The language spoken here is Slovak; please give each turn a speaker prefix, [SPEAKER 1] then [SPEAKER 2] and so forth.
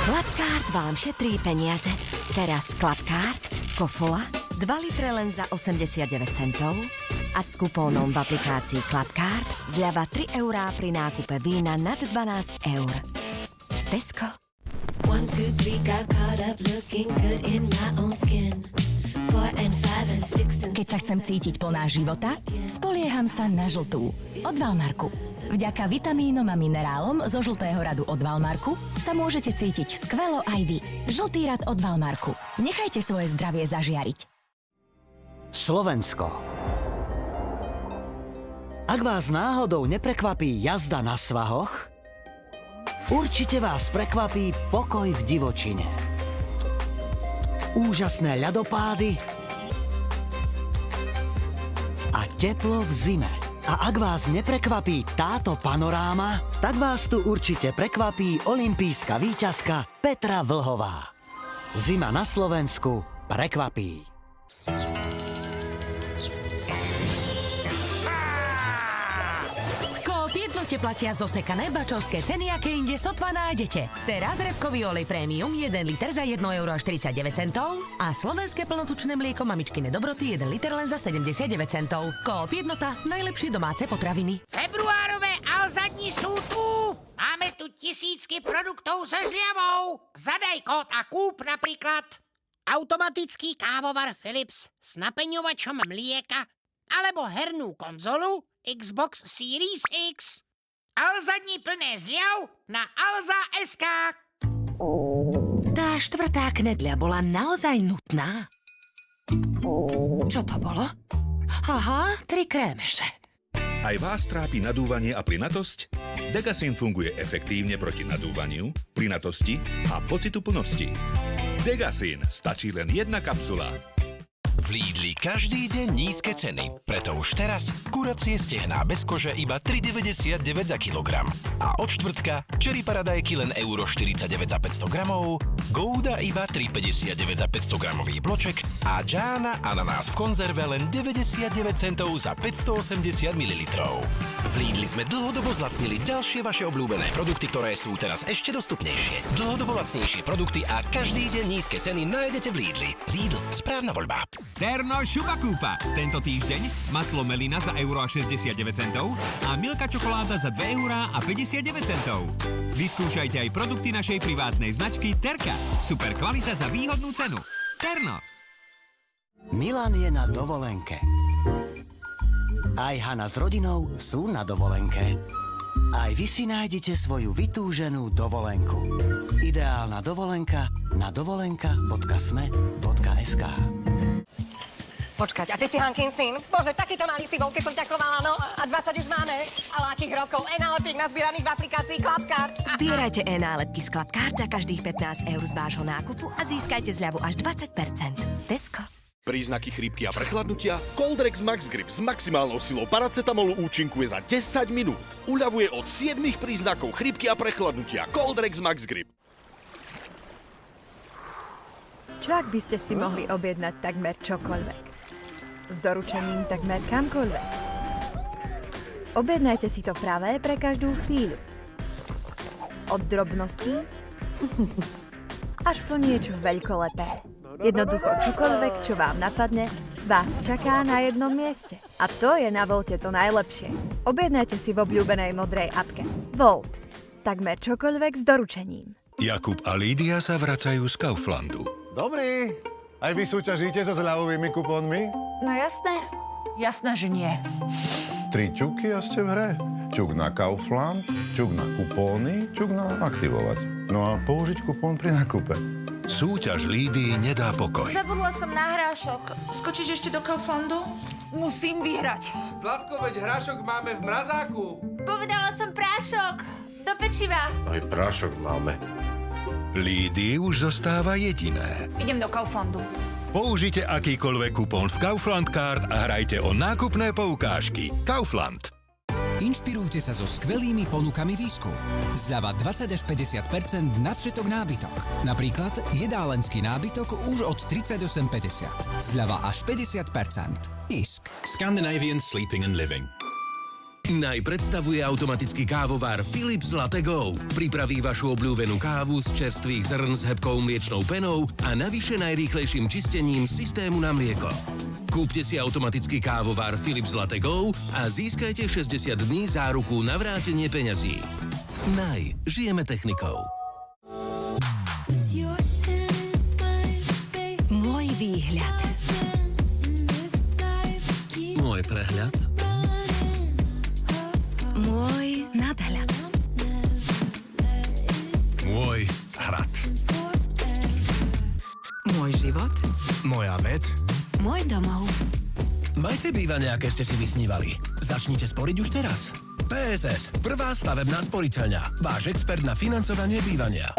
[SPEAKER 1] Klapkárt vám šetrí peniaze. Teraz Klapkárt, kofola, 2 litre len za 89 centov a s kupónom v aplikácii Klapkárt zľava 3 eurá pri nákupe vína nad 12 eur. Tesco.
[SPEAKER 2] 1, 2, 3, got caught up looking good in my own skin. 4 and 5 and 6 and
[SPEAKER 3] Keď sa chcem cítiť plná života, spolieham sa na žltú. Od Valmarku. Vďaka vitamínom a minerálom zo žltého radu od Valmarku sa môžete cítiť skvelo aj vy. Žltý rad od Valmarku. Nechajte svoje zdravie zažiariť.
[SPEAKER 4] Slovensko. Ak vás náhodou neprekvapí jazda na svahoch, určite vás prekvapí pokoj v divočine. Úžasné ľadopády a teplo v zime. A ak vás neprekvapí táto panoráma, tak vás tu určite prekvapí olympijská víťazka Petra Vlhová. Zima na Slovensku prekvapí.
[SPEAKER 5] Jednote platia zosekané bačovské ceny, aké inde sotva nájdete. Teraz repkový olej prémium 1 liter za 1,49 € a slovenské plnotučné mlieko mamičkine dobroty 1 liter len za 79 centov. Coop Jednota, najlepšie domáce potraviny.
[SPEAKER 6] Februárové Alza dni sú tu! Máme tu tisícky produktov so zľavou. Zadaj kód a kúp napríklad automatický kávovar Philips s napeňovačom mlieka alebo hernú konzolu Xbox Series X. Alza dni plné zľav na Alza.sk.
[SPEAKER 5] Tá štvrtá knedľa bola naozaj nutná. Čo to bolo? Aha, 3 krémeše.
[SPEAKER 7] Aj vás trápi nadúvanie a plynatosť? Degasin funguje efektívne proti nadúvaniu, plynatosti a pocitu plnosti. Degasin, stačí len 1 kapsula.
[SPEAKER 8] V Lidli každý deň nízke ceny, preto už teraz kuracie stehná bez kože iba 3,99 za kilogram. A od štvrtka Cherry paradajky len €49 za 500 gramov, Gouda iba 3,59 za 500 gramový bloček a Džána ananás v konzerve len 99 centov za 580 ml. V Lidli sme dlhodobo zlacnili ďalšie vaše obľúbené produkty, ktoré sú teraz ešte dostupnejšie. Dlhodobo lacnejšie produkty a každý deň nízke ceny nájdete v Lidli. Lidl, správna voľba.
[SPEAKER 9] Terno šupa kúpa. Tento týždeň maslo Melina za €69 a Milka čokoláda za €2,59. Vyskúšajte aj produkty našej privátnej značky Terka. Super kvalita za výhodnú cenu. Terno.
[SPEAKER 4] Milan je na dovolenke. Aj Hana s rodinou sú na dovolenke. Aj vy si nájdete svoju vytúženú dovolenku. Ideálna dovolenka na dovolenka.sme.sk.
[SPEAKER 10] Počkať, a ty si Hankin syn? Bože, takýto malý si bol, keď som ťa chovala, no a 20 už máme. Ale akých rokov? E-nálepík nazbieraných v aplikácii Klapkárt.
[SPEAKER 1] Zbierajte e-nálepky z Klapkárt za každých 15 eur z vášho nákupu a získajte zľavu až 20%. Tesco.
[SPEAKER 11] Príznaky chrípky a prechladnutia? Coldrex Max Grip s maximálnou silou paracetamolu účinkuje za 10 minút. Uľavuje od 7 príznakov chrípky a prechladnutia. Coldrex Max Grip.
[SPEAKER 12] Čo ak by ste si mohli objednať takmer čokoľvek? S doručením takmer kamkoľvek. Objednajte si to pravé pre každú chvíľu. Od drobností až po niečo veľkolepé. Jednoducho čokoľvek, čo vám napadne, vás čaká na jednom mieste. A to je na Volte to najlepšie. Objednajte si v obľúbenej modrej apke. Volt. Takmer čokoľvek s doručením.
[SPEAKER 13] Jakub a Lídia sa vracajú z Kauflandu.
[SPEAKER 14] Dobrý. Aj vy súťažíte so zľavovými kupónmi?
[SPEAKER 15] No jasné. Jasné, že nie.
[SPEAKER 14] 3 ťuky a ste v hre. Ťuk na Kaufland, ťuk na kupóny, ťuk na aktivovať. No a použiť kupón pri nákupe.
[SPEAKER 13] Súťaž Lídii nedá pokoj.
[SPEAKER 15] Zabudla som na hrášok. Skočíš ešte do Kauflandu? Musím vyhrať.
[SPEAKER 16] Zlatko, veď hrášok máme v mrazáku.
[SPEAKER 15] Povedala som prášok. Do pečiva.
[SPEAKER 16] Aj prášok máme.
[SPEAKER 13] Lídii už zostáva jediné.
[SPEAKER 15] Idem do Kauflandu.
[SPEAKER 13] Použite akýkoľvek kupón v Kaufland Card a hrajte o nákupné poukážky. Kaufland.
[SPEAKER 17] Inšpirujte sa so skvelými ponukami Výsku. Zľava 20 až 50% na všetok nábytok. Napríklad jedálenský nábytok už od 38,50. Zľava až 50%. Isk.
[SPEAKER 18] Scandinavian Sleeping and Living. Naj predstavuje automatický kávovar Philips Latte Go. Pripraví vašu obľúbenú kávu z čerstvých zrn s hebkou mliečnou penou a navyše najrýchlejším čistením systému na mlieko. Kúpte si automatický kávovar Philips Latte Go a získajte 60 dní záruku na vrátenie peňazí. Naj, žijeme technikou.
[SPEAKER 3] Môj výhľad.
[SPEAKER 18] Môj prehľad.
[SPEAKER 3] Môj nadhľad.
[SPEAKER 18] Môj hrad.
[SPEAKER 3] Môj život.
[SPEAKER 18] Moja vec.
[SPEAKER 3] Môj domov.
[SPEAKER 18] Majte bývanie, aké ste si vysnívali. Začnite sporiť už teraz. PSS, prvá stavebná sporiteľňa. Váš expert na financovanie bývania.